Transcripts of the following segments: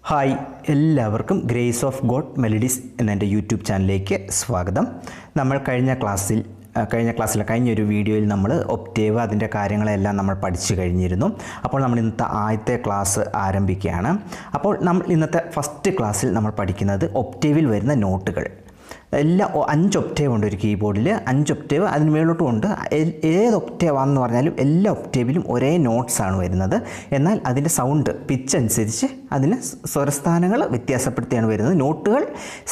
Hi, എല്ലാവർക്കും grace of God melodies എന്ന എൻ്റെ യൂട്യൂബ് ചാനലിലേക്ക് സ്വാഗതം. നമ്മൾ കഴിഞ്ഞൊരു വീഡിയോയിൽ നമ്മൾ ഒക്ടേവ് അതിൻ്റെ കാര്യങ്ങളെല്ലാം നമ്മൾ പഠിച്ചു കഴിഞ്ഞിരുന്നു. അപ്പോൾ നമ്മൾ ഇന്നത്തെ ആദ്യത്തെ ക്ലാസ് ആരംഭിക്കുകയാണ്. അപ്പോൾ നമ്മൾ ഇന്നത്തെ ഫസ്റ്റ് ക്ലാസ്സിൽ നമ്മൾ പഠിക്കുന്നത് ഒക്ടേവിൽ വരുന്ന നോട്ടുകൾ. എല്ലാ 5 ഒക്ടേവ് ഉണ്ട് ഒരു കീബോർഡിൽ, 5 ഒക്ടേവ് അതിന് മേലോട്ടും ഉണ്ട്. ഏത് ഒക്ടേവാണെന്ന് പറഞ്ഞാലും എല്ലാ ഒക്ടേവിലും ഒരേ നോട്ട്സാണ് വരുന്നത്. എന്നാൽ അതിൻ്റെ സൗണ്ട് പിച്ച് അനുസരിച്ച് അതിന് സ്വരസ്ഥാനങ്ങൾ വ്യത്യാസപ്പെടുത്തിയാണ് വരുന്നത്. നോട്ടുകൾ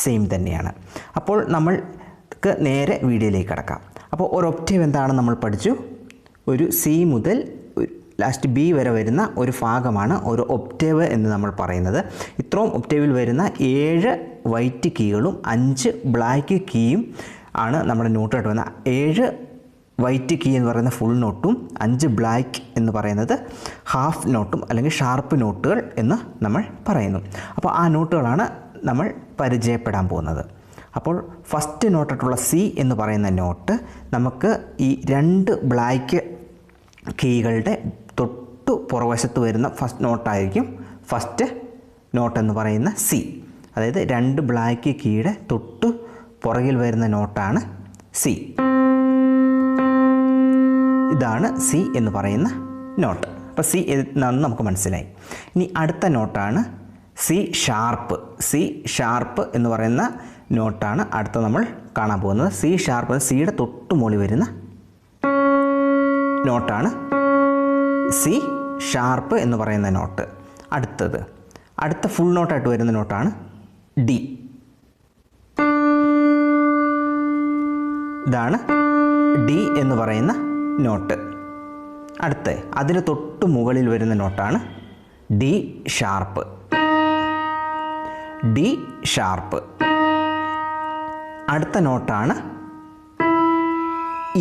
സെയിം തന്നെയാണ്. അപ്പോൾ നമ്മൾക്ക് നേരെ വീഡിയോയിലേക്ക് കടക്കാം. അപ്പോൾ ഒരു ഒക്ടേവ് എന്താണെന്ന് നമ്മൾ പഠിച്ചു. ഒരു സി മുതൽ ലാസ്റ്റ് ബി വരെ വരുന്ന ഒരു ഭാഗമാണ് ഒരു ഒക്ടേവ് എന്ന് നമ്മൾ പറയുന്നത്. ഇത്രയും ഒക്ടേവിൽ വരുന്ന 7 വൈറ്റ് കീകളും 5 ബ്ലാക്ക് കീയും ആണ് നമ്മുടെ നോട്ടായിട്ട് വരുന്നത്. 7 വൈറ്റ് കീ എന്ന് പറയുന്ന ഫുൾ നോട്ടും 5 ബ്ലാക്ക് എന്ന് പറയുന്നത് ഹാഫ് നോട്ടും അല്ലെങ്കിൽ ഷാർപ്പ് നോട്ടുകൾ എന്ന് നമ്മൾ പറയുന്നു. അപ്പോൾ ആ നോട്ടുകളാണ് നമ്മൾ പരിചയപ്പെടാൻ പോകുന്നത്. അപ്പോൾ ഫസ്റ്റ് നോട്ടായിട്ടുള്ള സി എന്ന് പറയുന്ന നോട്ട് നമുക്ക് ഈ 2 ബ്ലാക്ക് കീകളുടെ തൊട്ടു പുറവശത്ത് വരുന്ന ഫസ്റ്റ് നോട്ടായിരിക്കും ഫസ്റ്റ് നോട്ട് എന്ന് പറയുന്ന സി. അതായത് 2 ബ്ലാക്ക് കീയുടെ തൊട്ടു പുറകിൽ വരുന്ന നോട്ടാണ് സി. ഇതാണ് സി എന്ന് പറയുന്ന നോട്ട്. അപ്പോൾ സി എന്നാണെന്ന് നമുക്ക് മനസ്സിലായി. ഇനി അടുത്ത നോട്ടാണ് സി ഷാർപ്പ്. സി ഷാർപ്പ് എന്ന് പറയുന്ന നോട്ടാണ് അടുത്ത നമ്മൾ കാണാൻ പോകുന്നത്. സി ഷാർപ്പ് സിയുടെ തൊട്ടു മുകളിൽ വരുന്ന നോട്ടാണ് സി ഷാർപ്പ് എന്ന് പറയുന്ന നോട്ട്. അടുത്ത ഫുൾ നോട്ടായിട്ട് വരുന്ന നോട്ടാണ് ഡി. ഇതാണ് ഡി എന്ന് പറയുന്ന നോട്ട്. അതിന് തൊട്ട് മുകളിൽ വരുന്ന നോട്ടാണ് ഡി ഷാർപ്പ്. D sharp. അടുത്ത നോട്ടാണ്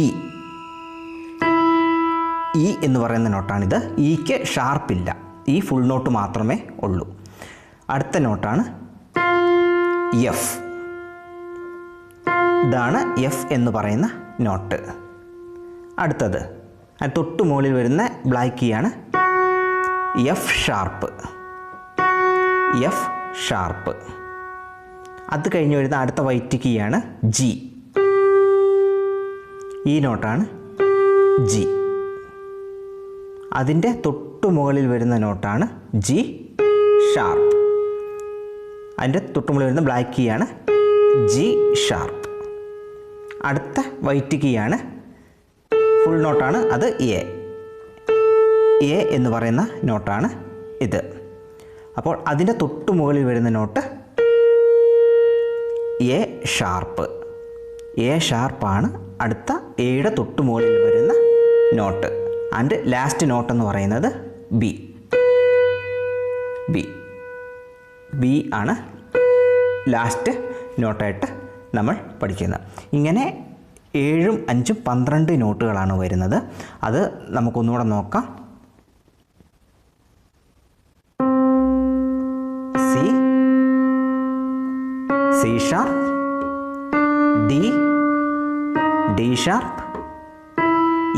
ഇ. ഇ എന്ന് പറയുന്ന നോട്ടാണിത്. ഇക്ക് ഷാർപ്പില്ല, ഈ ഫുൾ നോട്ട് മാത്രമേ ഉള്ളൂ. അടുത്ത നോട്ടാണ് എഫ്. ഇതാണ് എഫ് എന്ന് പറയുന്ന നോട്ട്. അടുത്തത് അതിന് തൊട്ട് മുകളിൽ വരുന്ന ബ്ലാക്ക് കീയാണ് എഫ് ഷാർപ്പ്. F sharp. അത് കഴിഞ്ഞ് വരുന്ന അടുത്ത വൈറ്റ് കീയാണ് ജി. ഈ നോട്ടാണ് ജി. അതിൻ്റെ തൊട്ടു മുകളിൽ വരുന്ന നോട്ടാണ് ജി ഷാർപ്പ്. അതിൻ്റെ തൊട്ടു മുകളിൽ വരുന്ന ബ്ലാക്ക് കീയാണ് ജി ഷാർപ്പ്. അടുത്ത വൈറ്റ് കീയാണ് ഫുൾ നോട്ടാണ്, അത് എ. എ എന്ന് പറയുന്ന നോട്ടാണ് ഇത്. അപ്പോൾ അതിൻ്റെ തൊട്ടു മുകളിൽ വരുന്ന നോട്ട് എ ഷാർപ്പ്. എ ഷാർപ്പാണ് അടുത്ത എയുടെ തൊട്ടു മുകളിൽ വരുന്ന നോട്ട്. ആൻഡ് ലാസ്റ്റ് നോട്ട് എന്ന് പറയുന്നത് ബി. ബി. ബി ആണ് ലാസ്റ്റ് നോട്ടായിട്ട് നമ്മൾ പഠിക്കുന്നത്. ഇങ്ങനെ 7ഉം 5ഉം 12 നോട്ടുകളാണ് വരുന്നത്. അത് നമുക്കൊന്നുകൂടെ നോക്കാം. C, C sharp, D, D sharp,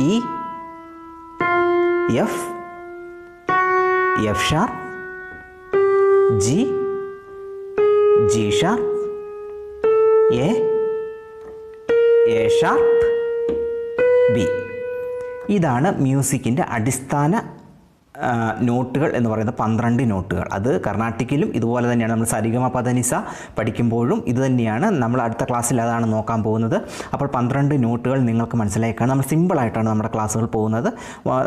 E, F, F sharp, G, G sharp, A, A sharp, B. ഇതാണ് മ്യൂസിക്കിൻ്റെ അടിസ്ഥാന നോട്ടുകൾ എന്ന് പറയുന്നത്. 12 നോട്ടുകൾ. അത് കർണാട്ടിക്കിലും ഇതുപോലെ തന്നെയാണ്. നമ്മൾ സരിഗമ പദനിസ പഠിക്കുമ്പോഴും ഇത് തന്നെയാണ്. നമ്മൾ അടുത്ത ക്ലാസ്സിൽ അതാണ് നോക്കാൻ പോകുന്നത്. അപ്പോൾ 12 നോട്ടുകൾ നിങ്ങൾക്ക് മനസ്സിലാക്കാൻ നമ്മൾ സിമ്പിളായിട്ടാണ് നമ്മുടെ ക്ലാസ്സുകൾ പോകുന്നത്.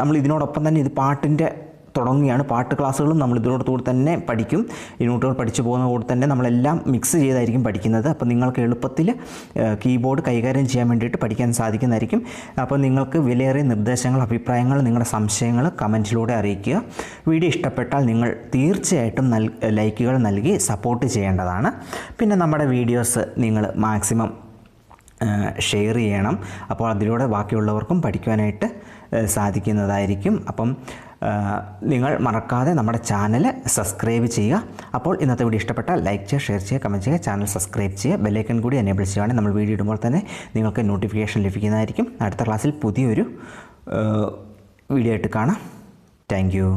നമ്മൾ ഇതിനോടൊപ്പം തന്നെ ഇത് പാട്ടിൻ്റെ തുടങ്ങിയാണ്. പാട്ട് ക്ലാസ്സുകളും നമ്മൾ ഇതിനോടുകൂടി തന്നെ പഠിക്കും. ഈ നോട്ടുകൾ പഠിച്ചു പോകുന്ന കൂടെ തന്നെ നമ്മളെല്ലാം മിക്സ് ചെയ്തായിരിക്കും പഠിക്കുന്നത്. അപ്പോൾ നിങ്ങൾക്ക് എളുപ്പത്തിൽ കീബോർഡ് കൈകാര്യം ചെയ്യാൻ വേണ്ടിയിട്ട് പഠിക്കാൻ സാധിക്കുന്നതായിരിക്കും. അപ്പോൾ നിങ്ങൾക്ക് വിലയേറിയ നിർദ്ദേശങ്ങൾ, അഭിപ്രായങ്ങൾ, നിങ്ങളുടെ സംശയങ്ങൾ കമൻറ്റിലൂടെ അറിയിക്കുക. വീഡിയോ ഇഷ്ടപ്പെട്ടാൽ നിങ്ങൾ തീർച്ചയായിട്ടും ലൈക്കുകൾ നൽകി സപ്പോർട്ട് ചെയ്യേണ്ടതാണ്. പിന്നെ നമ്മുടെ വീഡിയോസ് നിങ്ങൾ മാക്സിമം ഷെയർ ചെയ്യണം. അപ്പോൾ അതിലൂടെ ബാക്കിയുള്ളവർക്കും പഠിക്കുവാനായിട്ട് സാധിക്കുന്നതായിരിക്കും. അപ്പം നിങ്ങൾ മറക്കാതെ നമ്മുടെ ചാനൽ സബ്സ്ക്രൈബ് ചെയ്യുക. അപ്പോൾ ഇന്നത്തെ വീഡിയോ ഇഷ്ടപ്പെട്ടാൽ ലൈക്ക് ചെയ്യുക, ഷെയർ ചെയ്യുക, കമൻറ്റ് ചെയ്യുക, ചാനൽ സബ്സ്ക്രൈബ് ചെയ്യുക. ബെല്ലൈക്കൺ കൂടി എനേബിൾ ചെയ്യുകയാണെങ്കിൽ നമ്മൾ വീഡിയോ ഇടുമ്പോൾ തന്നെ നിങ്ങൾക്ക് നോട്ടിഫിക്കേഷൻ ലഭിക്കുന്നതായിരിക്കും. അടുത്ത ക്ലാസ്സിൽ പുതിയൊരു വീഡിയോ ആയിട്ട് കാണാം. Thank you.